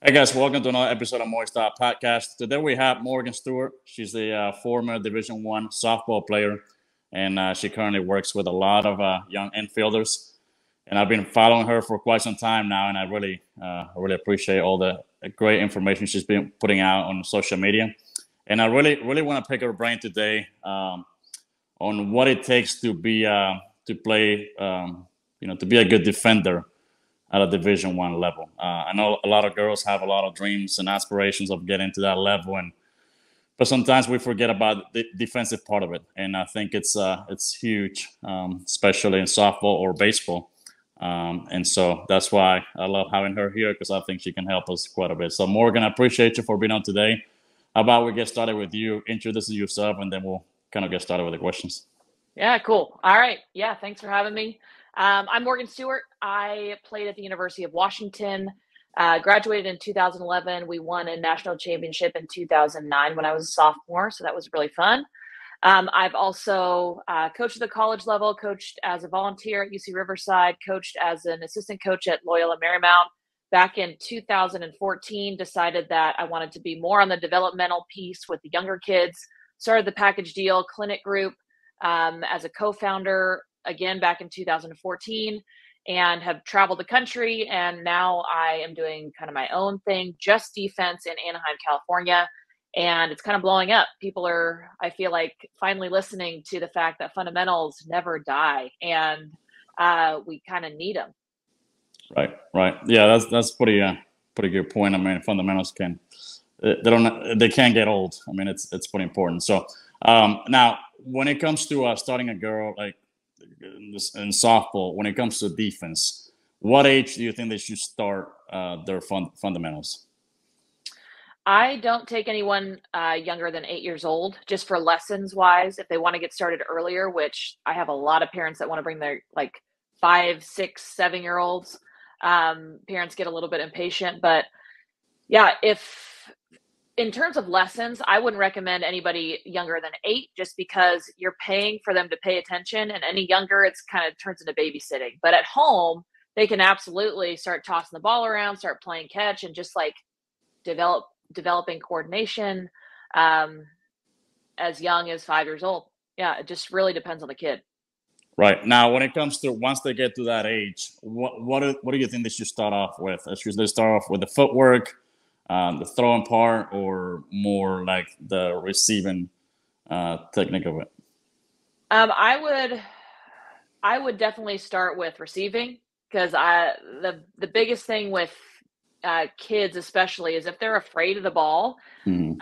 Hey guys, welcome to another episode of Moy Style podcast. Today we have Morgan Stewart. She's a former Division One softball player, and she currently works with a lot of young infielders. And I've been following her for quite some time now, and I really appreciate all the great information she's been putting out on social media. And I really want to pick her brain today on what it takes to be to play, to be a good defender at a Division One level. I know a lot of girls have a lot of dreams and aspirations of getting to that level, but sometimes we forget about the defensive part of it, and I think it's huge, especially in softball or baseball. And so that's why I love having her here because I think she can help us quite a bit. So Morgan, I appreciate you for being on today. How about we get started with you, introducing yourself, and then we'll kind of get started with the questions. Yeah, cool. All right. Yeah, thanks for having me. I'm Morgan Stewart. I played at the University of Washington, graduated in 2011. We won a national championship in 2009 when I was a sophomore, so that was really fun. I've also coached at the college level, coached as a volunteer at UC Riverside, coached as an assistant coach at Loyola Marymount. Back in 2014, decided that I wanted to be more on the developmental piece with the younger kids. Started the package deal clinic group as a co-founder again back in 2014, and have traveled the country. And now I am doing kind of my own thing, just defense in Anaheim, California. And it's kind of blowing up. People are, I feel like, finally listening to the fact that fundamentals never die, and we kind of need them. Right, right. Yeah, that's pretty good point. I mean, fundamentals they can't get old. I mean, it's pretty important. So now, when it comes to starting a girl like in softball, when it comes to defense, what age do you think they should start their fundamentals? I don't take anyone younger than 8 years old, just for lessons wise. If they want to get started earlier, which I have a lot of parents that want to bring their like 5, 6, 7 year olds. Parents get a little bit impatient, but yeah, if in terms of lessons, I wouldn't recommend anybody younger than 8, just because you're paying for them to pay attention, and any younger, it's kind of turns into babysitting. But at home, they can absolutely start tossing the ball around, start playing catch, and just like developing coordination um, as young as 5 years old. Yeah, it just really depends on the kid. Right now, when it comes to once they get to that age, what do you think they should start off with? Should they start off with the footwork, the throwing part, or more like the receiving technique of it? Um, I would I would definitely start with receiving, because the biggest thing with kids especially is if they're afraid of the ball, Mhm.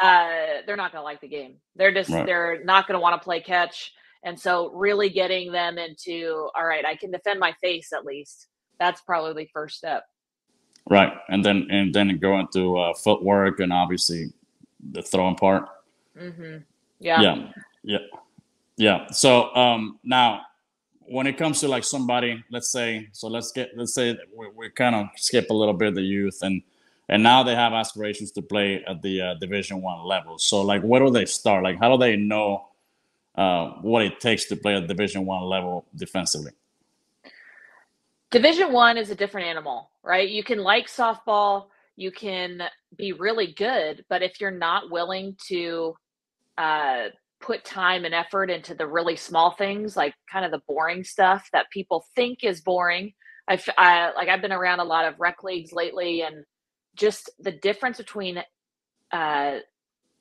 they're not going to like the game. Right. They're not going to want to play catch. And so really getting them into, all right, I can defend my face at least. That's probably the first step. Right, and then go into footwork and obviously the throwing part. Yeah. Yeah, yeah, yeah. So now, when it comes to like somebody, let's say we kind of skip a little bit of the youth, and now they have aspirations to play at the Division One level. So like, where do they start? Like, how do they know what it takes to play at Division One level defensively? Division one is a different animal, right? You can like softball, you can be really good, but if you're not willing to uh, put time and effort into the really small things, like kind of the boring stuff that people think is boring. I've been around a lot of rec leagues lately, and just the difference between uh,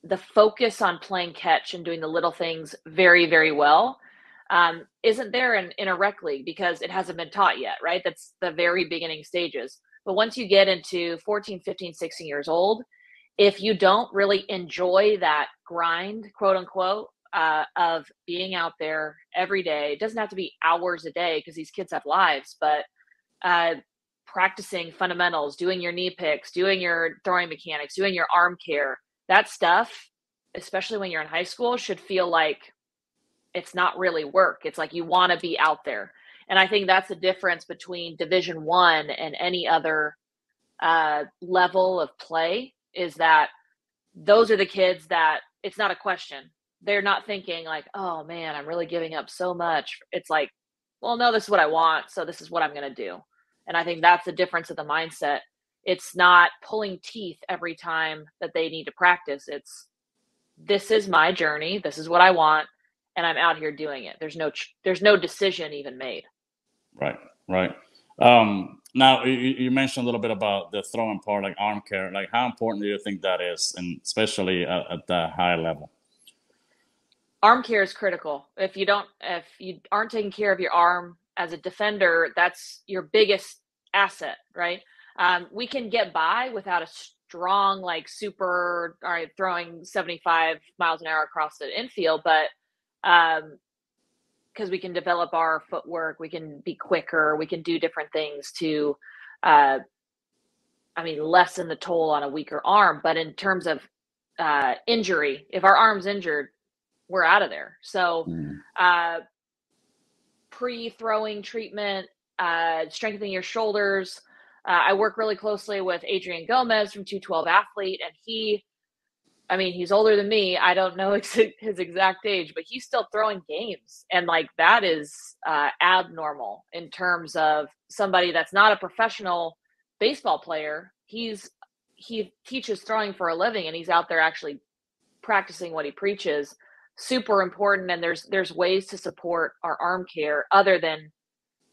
the focus on playing catch and doing the little things very, very well isn't there in a rec league, because it hasn't been taught yet, right? That's the very beginning stages. But once you get into 14, 15, 16 years old, if you don't really enjoy that grind, quote unquote, of being out there every day, it doesn't have to be hours a day because these kids have lives, but uh, practicing fundamentals, doing your knee picks, doing your throwing mechanics, doing your arm care, that stuff, especially when you're in high school, should feel like it's not really work. It's like you want to be out there. And I think that's the difference between Division One and any other level of play, is that those are the kids that it's not a question. They're not thinking like, oh man, I'm really giving up so much. It's like, well, no, this is what I want, so this is what I'm going to do. And I think that's the difference of the mindset. It's not pulling teeth every time that they need to practice. This is my journey. This is what I want, and I'm out here doing it. There's no decision even made. Right, right. Now you mentioned a little bit about the throwing part, like arm care. Like, how important do you think that is, and especially at the high level? Arm care is critical. If you aren't taking care of your arm as a defender, that's your biggest asset, right? We can get by without a strong, like super, all right, throwing 75 miles an hour across the infield, but because we can develop our footwork, we can be quicker, we can do different things to, uh, lessen the toll on a weaker arm. But in terms of injury, if our arm's injured, we're out of there. So Mm. pre-throwing treatment, strengthening your shoulders. I work really closely with Adrian Gomez from 212 Athlete, and he's older than me. I don't know his exact age, but he's still throwing games. And like, that is abnormal in terms of somebody that's not a professional baseball player. He teaches throwing for a living, and he's out there actually practicing what he preaches. Super important. And there's ways to support our arm care other than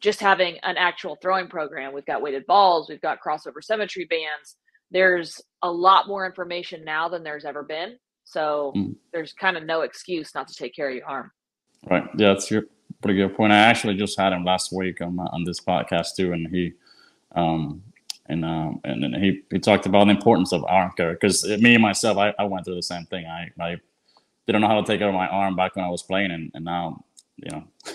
just having an actual throwing program. We've got weighted balls, we've got crossover symmetry bands. There's a lot more information now than there's ever been. So Mm. there's kind of no excuse not to take care of your arm. Right. Yeah, that's your pretty good point. I actually just had him last week on this podcast too, and um, and then he talked about the importance of arm care, because me myself, I went through the same thing. I didn't know how to take care of my arm back when I was playing, and now,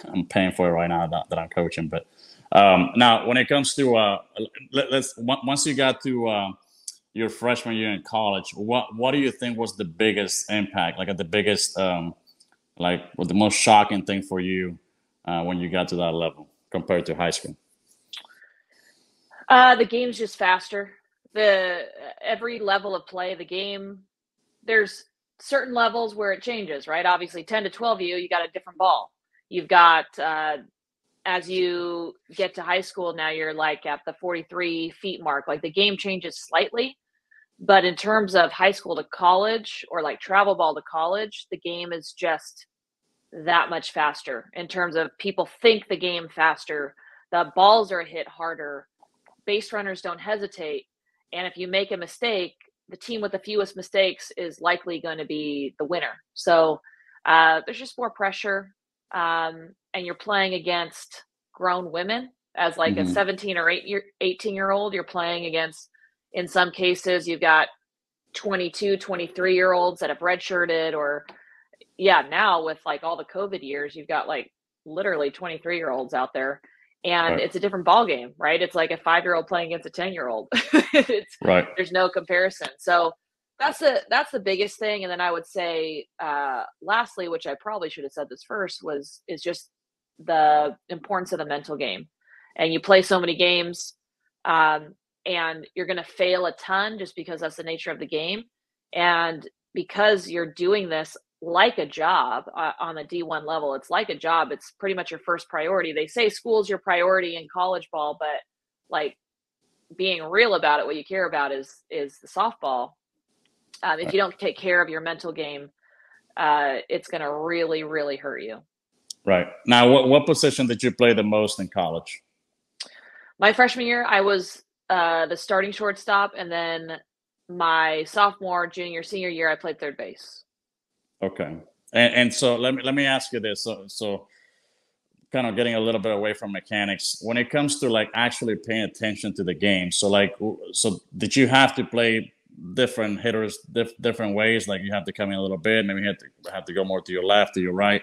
I'm paying for it right now that I'm coaching. But now, when it comes to once you got to your freshman year in college, what do you think was the biggest impact? Like, at the biggest what the most shocking thing for you when you got to that level compared to high school? The game's just faster. Every level of play, the game, there's certain levels where it changes, right? Obviously, 10 to 12 you got a different ball. You've got as you get to high school, now you're like at the 43 feet mark. Like, the game changes slightly, but in terms of high school to college, or like travel ball to college, the game is just that much faster. In terms of, people think the game faster, the balls are hit harder, base runners don't hesitate, and if you make a mistake, the team with the fewest mistakes is likely going to be the winner. So there's just more pressure, and you're playing against grown women. As like a Hmm. 17 or 18-year-old, you're playing against, in some cases, you've got 22, 23-year-olds that have redshirted, or now with like all the COVID years, you've got like literally 23-year-olds out there, and Right. it's a different ball game, right? It's like a 5-year-old playing against a 10-year-old. Right. There's no comparison. So that's the biggest thing. And then I would say, lastly, which I probably should have said this first, is just the importance of the mental game. And you play so many games, and you're going to fail a ton, just because that's the nature of the game. And because you're doing this like a job, on the D1 level, it's like a job. It's pretty much your first priority. They say school's your priority in college ball, but like, being real about it, what you care about is the softball. If you don't take care of your mental game, it's going to really, really hurt you. Right. Now, what position did you play the most in college? My freshman year, I was the starting shortstop, and then my sophomore, junior, senior year, I played third base. Okay. And so let me ask you this. So kind of getting a little bit away from mechanics, when it comes to like actually paying attention to the game. So so did you have to play different hitters different ways? Like, you have to come in a little bit, maybe you have to go more to your left, to your right.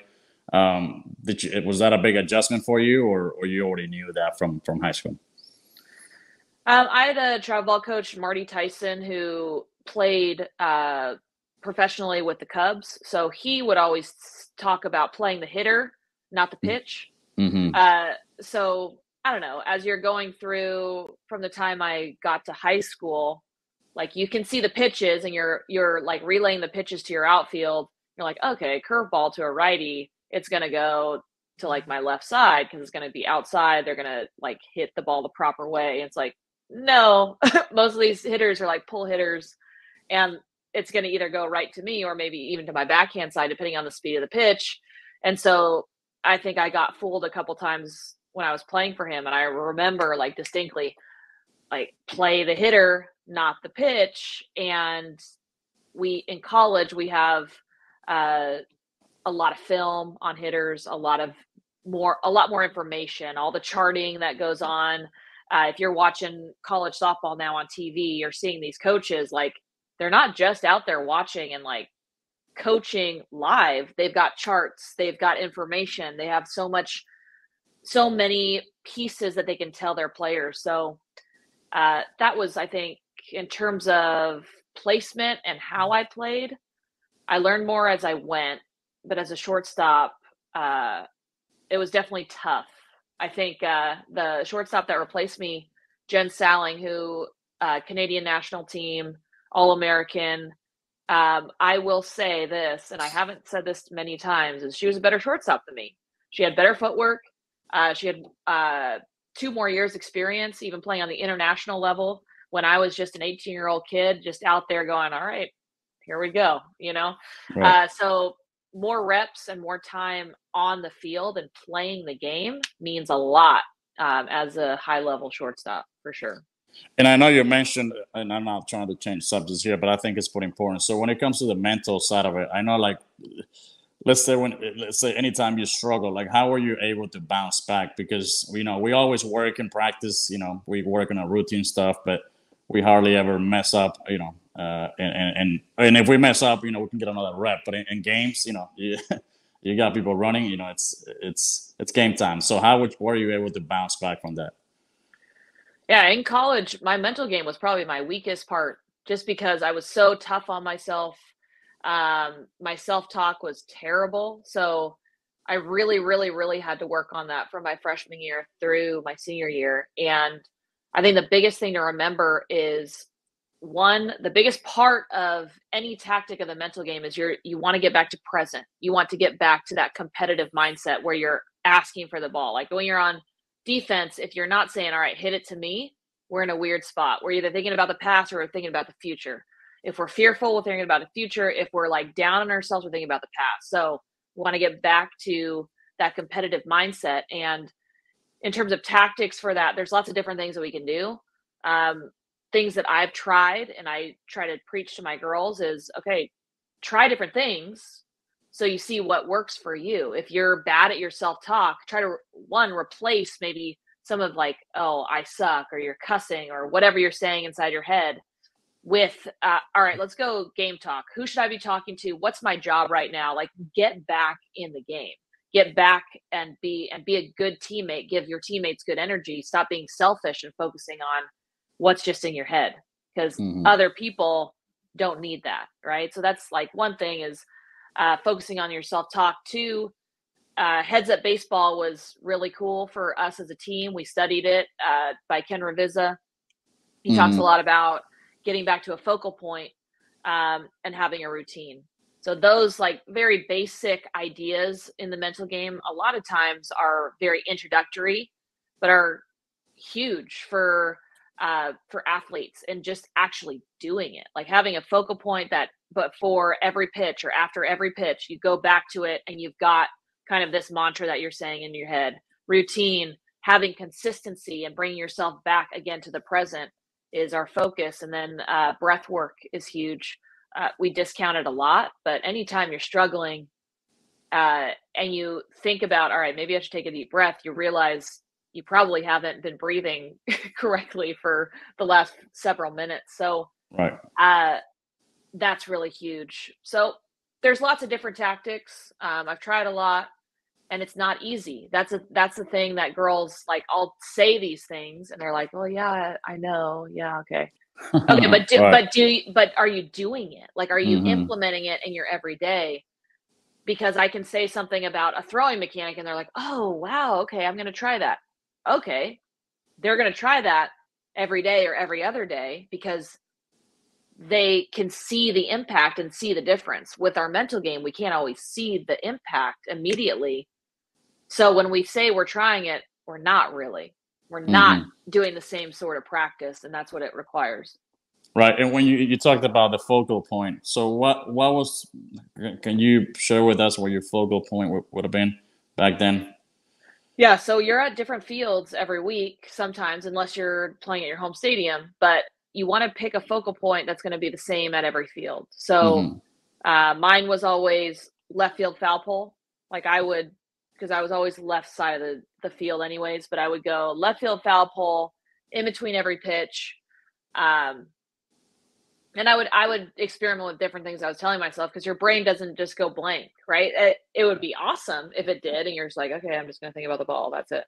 Was that a big adjustment for you, or you already knew that from high school? I had a travel ball coach, Marty Tyson, who played professionally with the Cubs. So he would always talk about playing the hitter, not the pitch. Mm-hmm. So I don't know, as you're going through, from the time I got to high school, like, you can see the pitches, and you're like relaying the pitches to your outfield. You're like, okay, curveball to a righty, it's going to go to like my left side, because it's going to be outside. They're going to like hit the ball the proper way. It's like, no, most of these hitters are like pull hitters, and it's going to either go right to me or maybe even to my backhand side, depending on the speed of the pitch. And so I think I got fooled a couple times when I was playing for him. And I remember like distinctly, like play the hitter, not the pitch. And in college, we have uh, a lot of film on hitters, a lot more information, all the charting that goes on. If you're watching college softball now on TV, you're seeing these coaches like they're not just out there watching and like coaching live. They've got charts, they've got information, they have so many pieces that they can tell their players. So that was, I think, in terms of placement and how I played, I learned more as I went. But as a shortstop, it was definitely tough. I think the shortstop that replaced me, Jen Salling, who Canadian national team, All-American. I will say this, and I haven't said this many times, is she was a better shortstop than me. She had better footwork. She had 2 more years experience, even playing on the international level, when I was just an 18-year-old kid, just out there going, all right, here we go, Right. So more reps and more time on the field and playing the game means a lot as a high-level shortstop, for sure. And I know you mentioned, and I'm not trying to change subjects here, but I think it's pretty important. So when it comes to the mental side of it, I know, like, let's say anytime you struggle, like, how are you able to bounce back? Because we always work and practice. We work on our routine stuff, but we hardly ever mess up. And if we mess up, we can get another rep. But in games, you got people running. It's game time. So were you able to bounce back from that? Yeah, in college, my mental game was probably my weakest part just because I was so tough on myself. My self-talk was terrible. So I really, really, really had to work on that from my freshman year through my senior year. And I think the biggest thing to remember is one, the biggest part of any tactic of the mental game is you want to get back to present. You want to get back to that competitive mindset where you're asking for the ball. Like when you're on defense, if you're not saying, all right, hit it to me, we're in a weird spot. We're either thinking about the past or we're thinking about the future. If we're fearful, we're thinking about the future. If we're like down on ourselves, we're thinking about the past. So we want to get back to that competitive mindset. And in terms of tactics for that, there's lots of different things that we can do. Things that I've tried and I try to preach to my girls is, okay, try different things so you see what works for you. If you're bad at your self-talk, try to replace maybe some of like, oh, I suck, or you're cussing, or whatever you're saying inside your head with, all right, let's go game talk. Who should I be talking to? What's my job right now? Like, get back in the game. Get back and be a good teammate. Give your teammates good energy. Stop being selfish and focusing on what's just in your head, because Hmm. other people don't need that, right? So that's like one thing is focusing on your self-talk. Two, Heads Up Baseball was really cool for us as a team. We studied it by Ken Reviza. He talks a Hmm. lot about getting back to a focal point and having a routine. So those like very basic ideas in the mental game a lot of times are very introductory, but are huge for athletes and just actually doing it. Like having a focal point that, but for every pitch or after every pitch, you go back to it and you've got kind of this mantra that you're saying in your head. Routine, having consistency and bringing yourself back again to the present is our focus. And then breath work is huge. We discount it a lot, but anytime you're struggling and you think about, all right, maybe I should take a deep breath, you realize you probably haven't been breathing correctly for the last several minutes. So Right. that's really huge. So there's lots of different tactics. I've tried a lot, and it's not easy. That's the thing that girls like. I'll say these things, and they're like, "Well, yeah, I know. Yeah, okay, okay." Right. But are you doing it? Like, are you Hmm. implementing it in your everyday? Because I can say something about a throwing mechanic, and they're like, "Oh, wow, okay, I'm going to try that." Okay, they're going to try that every day or every other day because they can see the impact and see the difference. With our mental game, we can't always see the impact immediately. So when we say we're trying it, we're not really. We're not Mm-hmm. doing the same sort of practice, and that's what it requires. Right. And when you talked about the focal point, so what was? Can you share with us what your focal point would have been back then? Yeah, so you're at different fields every week sometimes, unless you're playing at your home stadium, but you want to pick a focal point that's going to be the same at every field. So Mm-hmm. mine was always left field foul pole. Like I would, because I was always left side of the field anyways, but I would go left field foul pole in between every pitch. Um, and I would experiment with different things I was telling myself, because your brain doesn't just go blank, right? It would be awesome if it did, and you're just like, okay, I'm just going to think about the ball. That's it.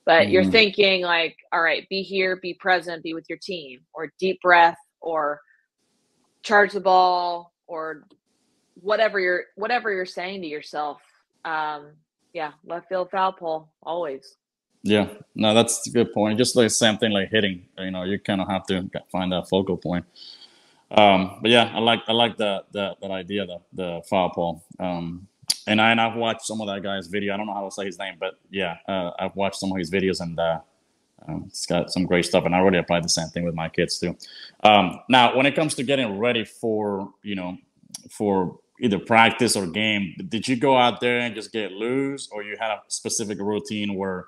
But you're Mm-hmm. thinking like, all right, be here, be present, be with your team, or deep breath, or charge the ball, or whatever you're saying to yourself. Yeah, left field foul pole always. Yeah. No, that's a good point. Just like the same thing like hitting. You kind of have to find that focal point. But yeah, I like that idea, the foul pole. And I've watched some of that guy's video. I don't know how to say his name, but yeah, I've watched some of his videos, and it's got some great stuff. And I already applied the same thing with my kids too. Now, when it comes to getting ready for either practice or game, did you go out there and just get loose, or you had a specific routine where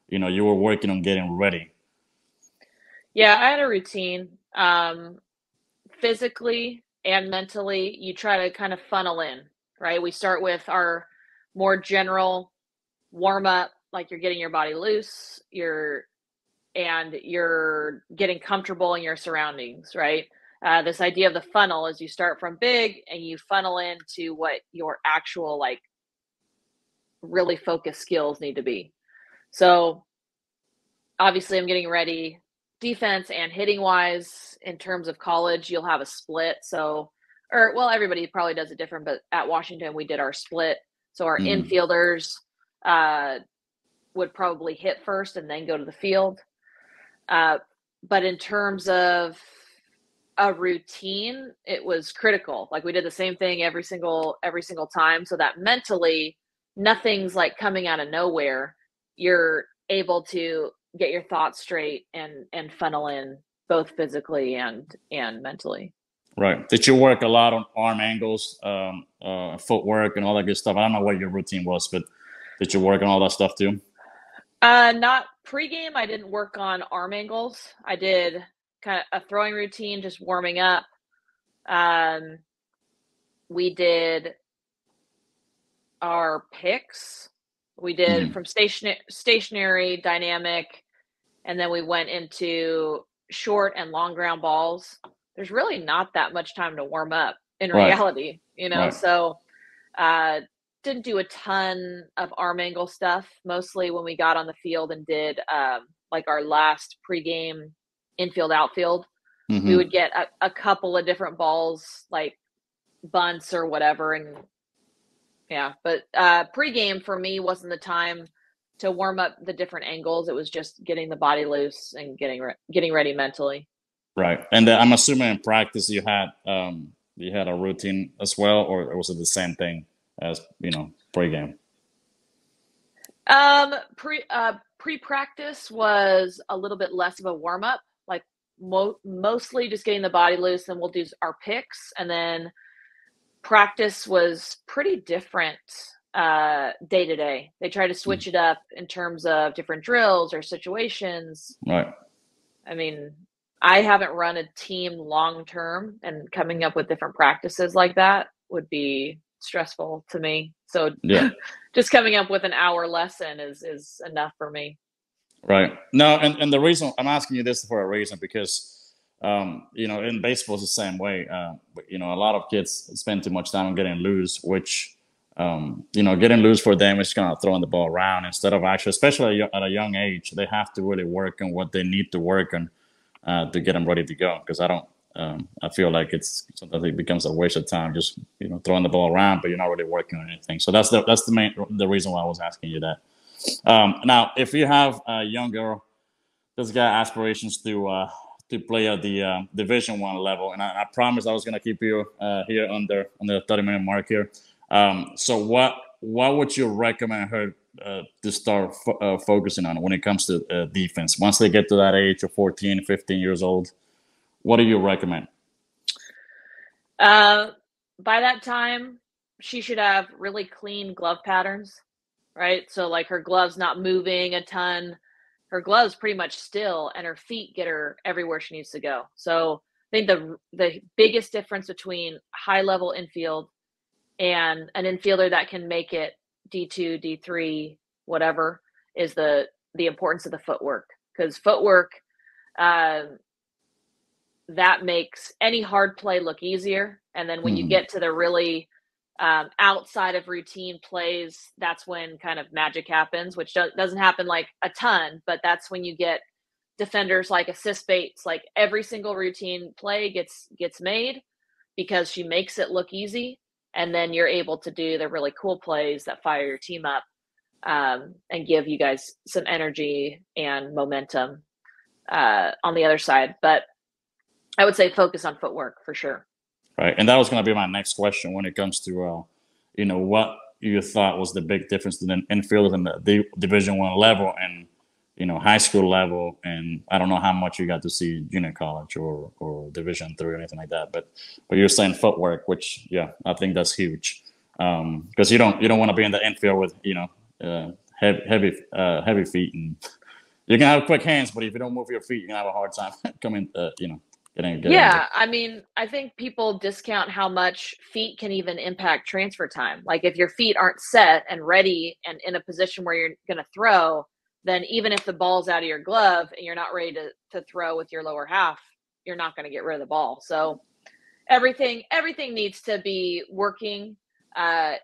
you were working on getting ready? Yeah, I had a routine. Physically and mentally, you try to kind of funnel in, right? We start with our more general warm up, like you're getting your body loose, you're getting comfortable in your surroundings, right? This idea of the funnel is you start from big and you funnel into what your actual, like, really focused skills need to be. So obviously, I'm getting ready defense and hitting wise. In terms of college, you'll have a split. So, or well, everybody probably does it different, but at Washington, we did our split. So our Mm-hmm. infielders uh, would probably hit first and then go to the field. Uh, but in terms of a routine, it was critical. Like we did the same thing every single time, so that mentally nothing's like coming out of nowhere. You're able to get your thoughts straight and funnel in both physically and mentally. Right. Did you work a lot on arm angles, footwork, and all that good stuff? I don't know what your routine was, but did you work on all that stuff too? Not pregame. I didn't work on arm angles. I did kind of a throwing routine, just warming up. Um, we did our picks. We did Mm-hmm. from stationary, dynamic, and then we went into short and long ground balls. There's really not that much time to warm up in Right. reality, you know. Right. So uh, didn't do a ton of arm angle stuff. Mostly when we got on the field and did like our last pregame infield outfield, we Mm-hmm. would get a couple of different balls, like bunts or whatever, and yeah. But pregame for me wasn't the time to warm up the different angles. It was just getting the body loose and getting ready mentally. Right. And I'm assuming in practice you had a routine as well, or was it the same thing as pregame? Pre practice was a little bit less of a warm up, like mostly just getting the body loose, and we'll do our picks, and then practice was pretty different day to day. They try to switch it up in terms of different drills or situations. Right. I mean, I haven't run a team long term, and coming up with different practices like that would be stressful to me. So Yeah. just coming up with an hour lesson is enough for me. Right. No, and the reason I'm asking you this for a reason, because in baseball it's the same way. But, a lot of kids spend too much time on getting loose, which getting loose for them is kind of throwing the ball around instead of actually, especially at a young age, they have to really work on what they need to work on to get them ready to go. Because I don't. I feel like sometimes it becomes a waste of time just throwing the ball around, but you're not really working on anything. So that's the reason why I was asking you that. Now, if you have a young girl that's got aspirations to play at the Division One level, and I promised I was going to keep you here on the 30-minute mark here. So, what what would you recommend her to start focusing on when it comes to defense? Once they get to that age of 14, 15 years old, what do you recommend? By that time, she should have really clean glove patterns, right? So like her gloves not moving a ton, her gloves pretty much still, and her feet get her everywhere she needs to go. So I think the biggest difference between high level infield and an infielder that can make it D2, D3, whatever, is the importance of the footwork. Because footwork, uh, that makes any hard play look easier. And then when you Hmm. get to the really outside of routine plays, that's when kind of magic happens, which doesn't happen like a ton, but that's when you get defenders like assist baits. Like every single routine play gets made because she makes it look easy, and then you're able to do the really cool plays that fire your team up, and give you guys some energy and momentum on the other side. But I would say focus on footwork for sure. Right, and that was going to be my next question when it comes to, what you thought was the big difference in infield and the Division One level and high school level, and I don't know how much you got to see junior college or Division Three or anything like that, but you're saying footwork, which yeah, I think that's huge, because you don't want to be in the infield with heavy feet, and you can have quick hands, but if you don't move your feet, you're gonna have a hard time coming, getting there. Yeah, I mean, I think people discount how much feet can even impact transfer time. Like if your feet aren't set and ready and in a position where you're going to throw, then even if the ball's out of your glove and you're not ready to throw with your lower half, you're not going to get rid of the ball. So everything needs to be working uh,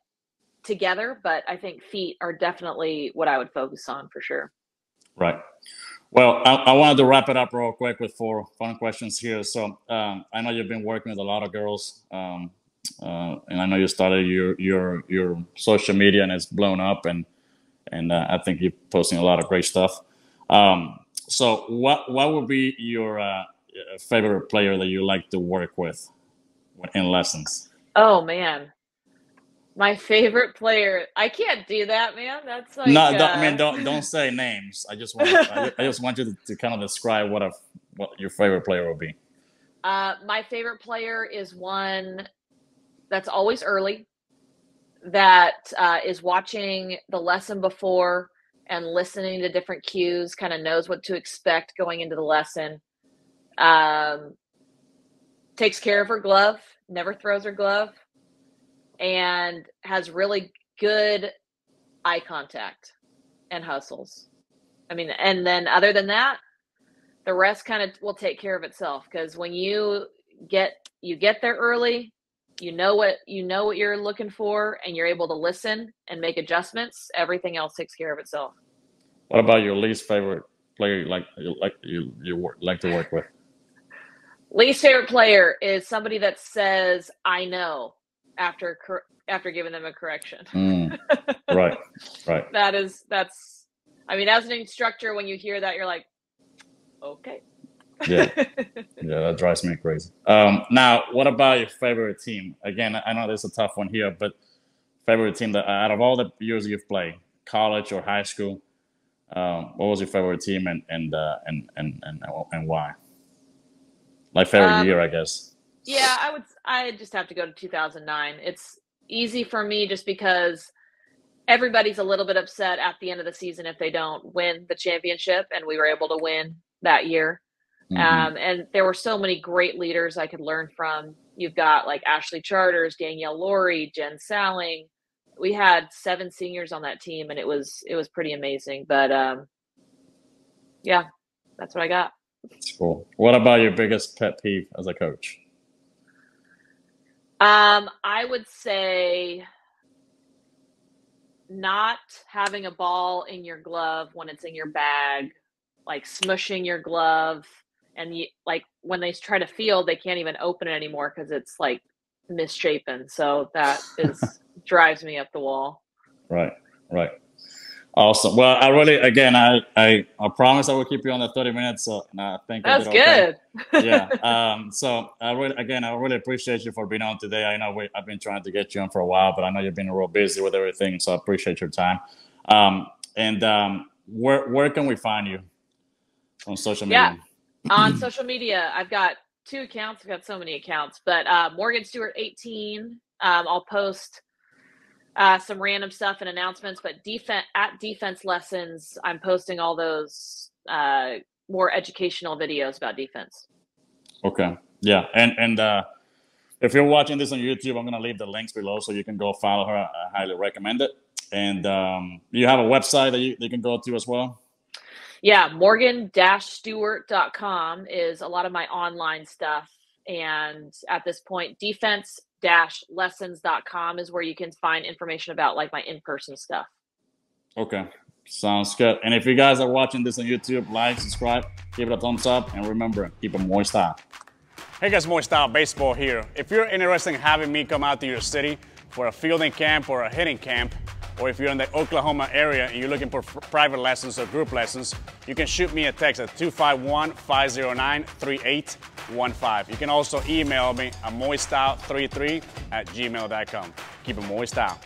together, but I think feet are definitely what I would focus on for sure. Right. Well, I wanted to wrap it up real quick with four fun questions here. So I know you've been working with a lot of girls, and I know you started your social media and it's blown up, and I think you're posting a lot of great stuff. So what would be your favorite player that you like to work with in lessons? Oh man, my favorite player. I can't do that, man. That's like No, I mean don't say names. I just want you to kind of describe what your favorite player will be. My favorite player is one that's always early, that is watching the lesson before and listening to different cues, kind of knows what to expect going into the lesson. Um, Takes care of her glove, never throws her glove, and has really good eye contact and hustles. I mean, and then other than that, the rest kind of will take care of itself, because when you get there early, you know what you're looking for, and you're able to listen and make adjustments, everything else takes care of itself. What about your least favorite player you like to work with? Least favorite player is somebody that says I know after giving them a correction. Mm, right, right. That's I mean, as an instructor, when you hear that, you're like, okay. Yeah, yeah, that drives me crazy. Now, what about your favorite team? Again, I know there's a tough one here, but favorite team that out of all the years you've played, college or high school, what was your favorite team and why? Like favorite um year, I guess. yeah, I just have to go to 2009. It's easy for me just because everybody's a little bit upset at the end of the season if they don't win the championship, and we were able to win that year. Hmm. And there were so many great leaders I could learn from. You've got like Ashley Charters, Danielle Laurie, Jen Salling. We had 7 seniors on that team, and it was pretty amazing. But yeah, that's what I got. That's cool. What about your biggest pet peeve as a coach? I would say not having a ball in your glove when it's in your bag, like smushing your glove, and like when they try to field, they can't even open it anymore because it's like misshapen. So that is drives me up the wall. Right, right. Awesome. Well, I really, again, I promise I will keep you on the 30 minutes. So and I think I That's did okay. good. Yeah. So I really appreciate you for being on today. I know I've been trying to get you on for a while, but I know you've been real busy with everything. So I appreciate your time. Where can we find you on social Yeah, media? on social media, I've got 2 accounts. I've got so many accounts, but Morgan Stewart 18. I'll post some random stuff and announcements, but defense lessons, I'm posting all those more educational videos about defense. Okay. Yeah. If you're watching this on YouTube, I'm gonna leave the links below so you can go follow her. I highly recommend it. And you have a website that you can go to as well. Yeah, morgan-stewart.com is a lot of my online stuff. And at this point, defense-lessons.com is where you can find information about like my in-person stuff. Okay. Sounds good. And if you guys are watching this on YouTube, like, subscribe, give it a thumbs up, and remember, keep it Moy Style. Hey guys, Moy Style Baseball here. If you're interested in having me come out to your city for a fielding camp or a hitting camp, or if you're in the Oklahoma area and you're looking for private lessons or group lessons, you can shoot me a text at 251-509-3815. You can also email me at moystyle33@gmail.com. Keep it Moy Style.